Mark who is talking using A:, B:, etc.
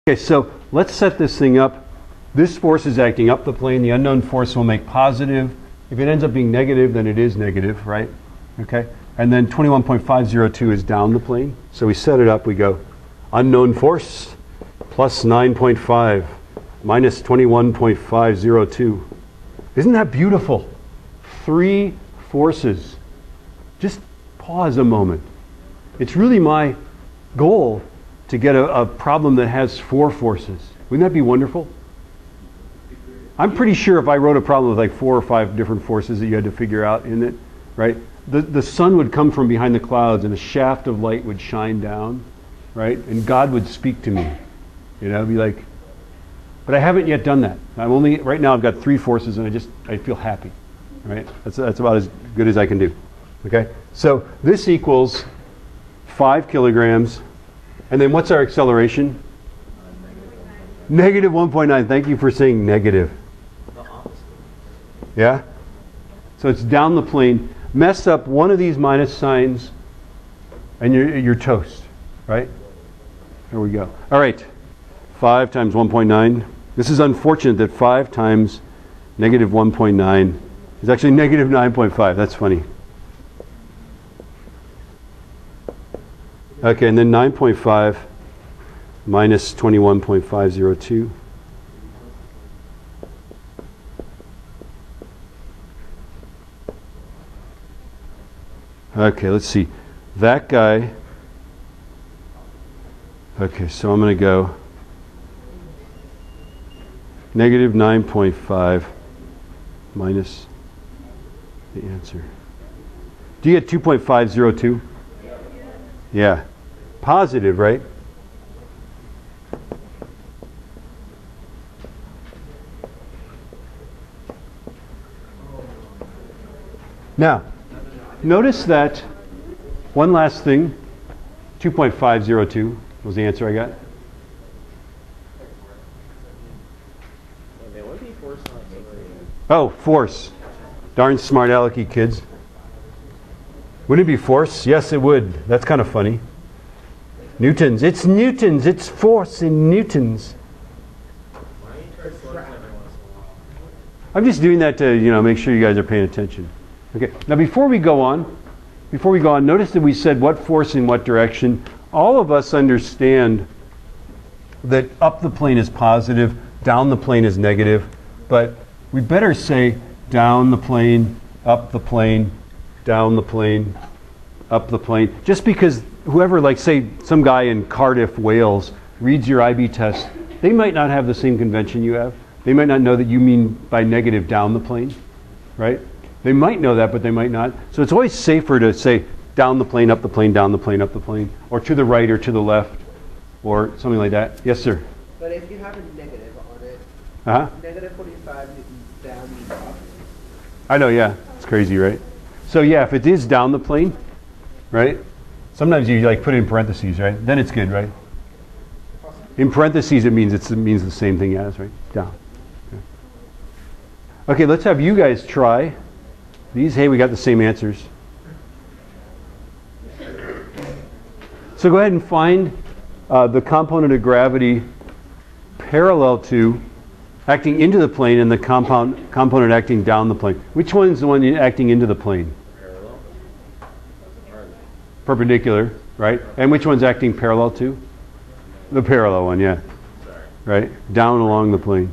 A: Okay, so let's set this thing up. This force is acting up the plane. The unknown force will make positive. If it ends up being negative, then it is negative, right? Okay, and then 21.502 is down the plane. So we set it up. We go unknown force plus 9.5 minus 21.502. Isn't that beautiful? 3 forces. Just pause a moment. It's really my goal to get a problem that has 4 forces. Wouldn't that be wonderful? I'm pretty sure if I wrote a problem with like 4 or 5 different forces that you had to figure out in it, right? The sun would come from behind the clouds and a shaft of light would shine down, right? And God would speak to me. You know, be like, but I haven't yet done that. Right now I've got 3 forces and I feel happy, right? That's about as good as I can do, okay? So this equals 5 kilograms. And then what's our acceleration? Negative 1.9. Thank you for saying negative. Yeah? So it's down the plane. Mess up one of these minus signs and you're toast, right? There we go. All right. 5 times 1.9. This is unfortunate that 5 times negative 1.9 is actually negative 9.5. That's funny. Okay, and then 9.5 minus 21.502. Okay, let's see. That guy. Okay, so I'm going to go negative 9.5 minus the answer. Do you get 2.502? Yeah. Positive, right? Now, notice that one last thing, 2.502 was the answer I got. Oh, force. Darn smart alecky kids. Wouldn't it be force? Yes, it would. That's kind of funny. Newtons. It's newtons. It's force in newtons. I'm just doing that to, make sure you guys are paying attention. Okay. Now, before we go on, notice that we said what force in what direction. All of us understand that up the plane is positive, down the plane is negative, but we better say down the plane, up the plane, down the plane, up the plane. Just because whoever, like say some guy in Cardiff, Wales, reads your IB test, they might not have the same convention you have. They might not know that you mean by negative down the plane, right? They might know that, but they might not. So it's always safer to say down the plane, up the plane, down the plane, up the plane, or to the right or to the left, or something like that. Yes, sir?
B: But if you have a negative on it, negative 45 newtons down means up.
A: I know, yeah. It's crazy, right? So yeah, if it is down the plane, right? Sometimes you like put it in parentheses, right? Then it's good, right? In parentheses, it means the same thing as, right? Down. Okay, let's have you guys try these. Hey, we got the same answers. So go ahead and find the component of gravity parallel to acting into the plane and the component acting down the plane. Which one's the one acting into the plane?
C: Parallel.
A: Perpendicular, right? And which one's acting parallel to? The parallel one, yeah.
C: Sorry.
A: Right? Down along the plane.